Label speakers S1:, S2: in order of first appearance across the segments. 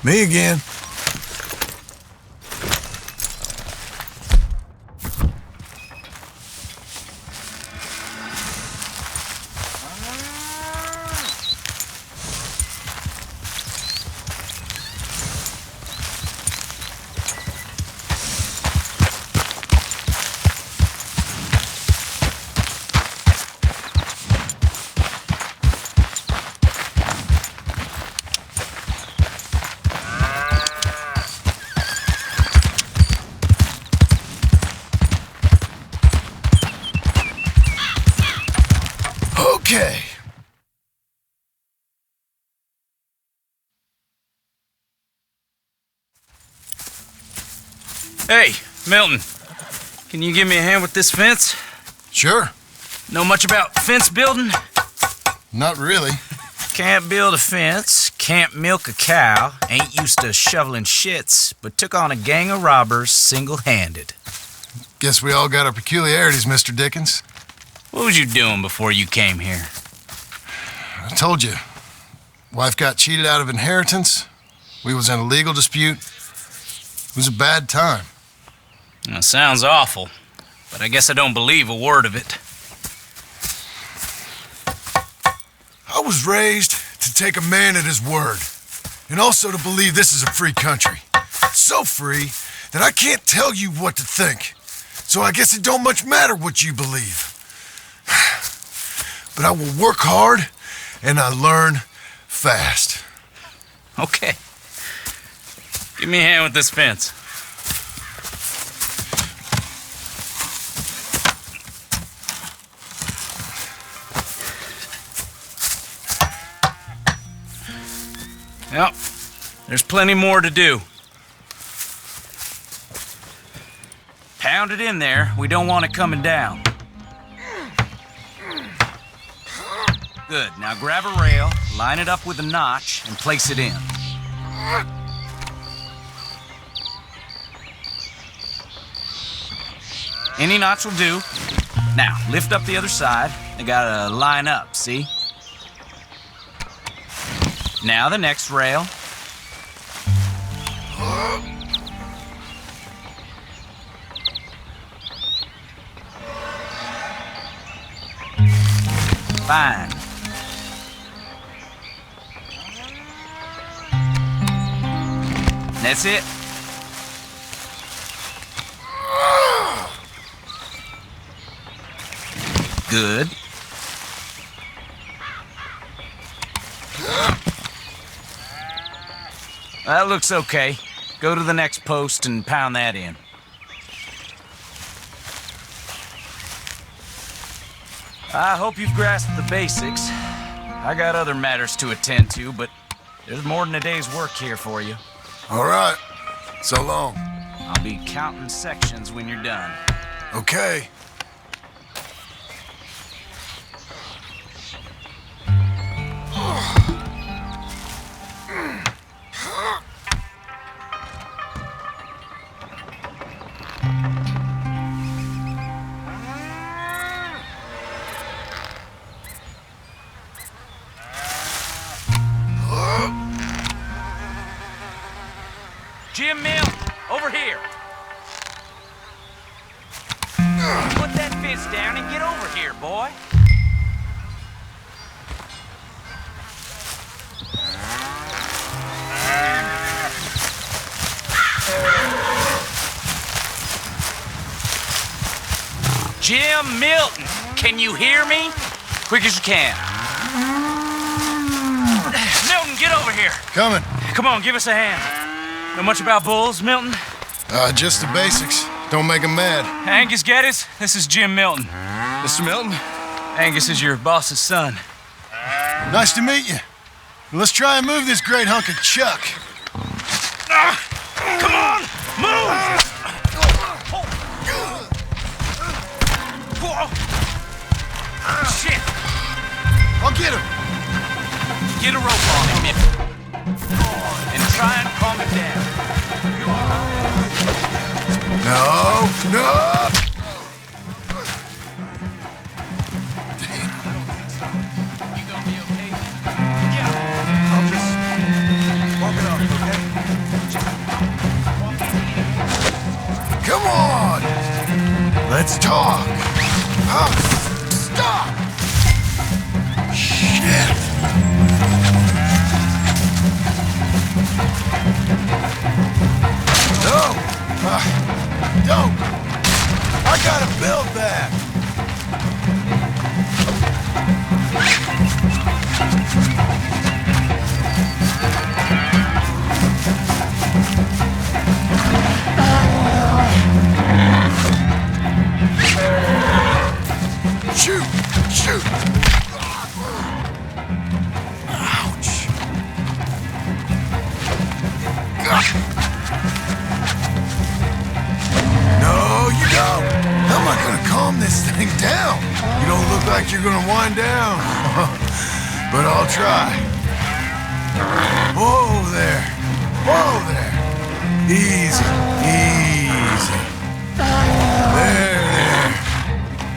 S1: Me again. Okay.
S2: Hey, Milton. Can you give me a hand with this fence?
S1: Sure.
S2: Know much about fence building?
S1: Not really.
S2: Can't build a fence, can't milk a cow, ain't used to shoveling shits, but took on a gang of robbers single-handed.
S1: Guess we all got our peculiarities, Mr. Dickens.
S2: What was you doing before you came here?
S1: I told you. Wife got cheated out of inheritance. We was in a legal dispute. It was a bad time.
S2: Well, sounds awful, but I guess I don't believe a word of it.
S1: I was raised to take a man at his word, and also to believe this is a free country. So free that I can't tell you what to think. So I guess it don't much matter what you believe. But I will work hard, and I learn fast.
S2: Okay. Give me a hand with this fence. Yep, there's plenty more to do. Pound it in there. We don't want it coming down. Good. Now grab a rail, line it up with a notch, and place it in. Any notch will do. Now, lift up the other side. They gotta line up, see? Now the next rail. Fine. That's it. Good. That looks okay. Go to the next post and pound that in. I hope you've grasped the basics. I got other matters to attend to, but there's more than a day's work here for you.
S1: All right. So long.
S2: I'll be counting sections when you're done.
S1: Okay.
S2: Jim Mill, over here. Put that fence down and get over here, boy. Jim Milton, can you hear me? Quick as you can. Milton, get over here.
S1: Coming.
S2: Come on, give us a hand. Know much about bulls, Milton?
S1: Just the basics. Don't make 'em mad.
S2: Angus Geddes, this is Jim Milton.
S1: Mr. Milton,
S2: Angus is your boss's son.
S1: nice to meet you. Let's try and move this great hunk of chuck.
S2: Come on, move! Shit!
S1: I'll get him.
S2: Get a rope on him, Miffy. And try and calm him down.
S1: No, no!
S2: You gonna be okay? Yeah. I'll just walk it off, okay?
S1: Let's talk. Huh? Stop! Shit. No! Don't! I gotta build that! Shoot! Shoot! Ouch! No, you don't! How am I gonna calm this thing down? You don't look like you're gonna wind down. But I'll try. Whoa there! Whoa there! Easy, easy.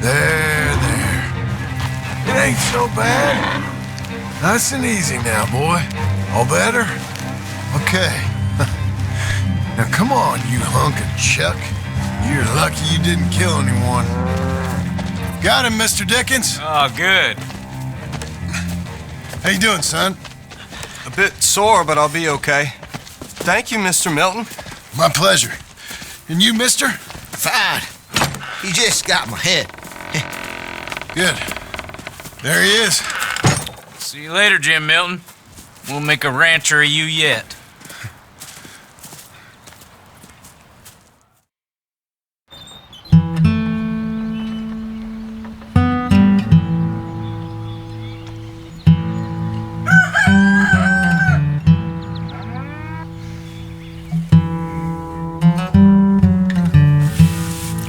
S1: There. It ain't so bad. Nice and easy now, boy. All better? Okay. Now come on, you hunk of chuck. You're lucky you didn't kill anyone. Got him, Mr. Dickens?
S3: Oh, good.
S1: How you doing, son?
S3: A bit sore, but I'll be okay. Thank you, Mr. Milton.
S1: My pleasure. And you, mister?
S4: Fine. He just got my head.
S1: Good. There he is.
S2: See you later, Jim Milton. We'll make a rancher of you yet.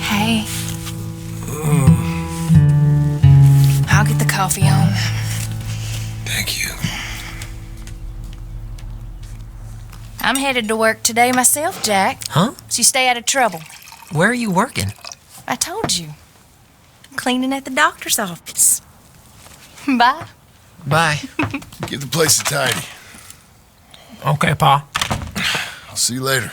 S5: Hey. I'll get the coffee on.
S1: Thank you.
S5: I'm headed to work today myself, Jack.
S6: Huh?
S5: So you stay out of trouble.
S6: Where are you working?
S5: I told you. Cleaning at the doctor's office. Bye.
S6: Bye.
S1: Give the place a tidy.
S6: Okay, Pa.
S1: I'll see you later.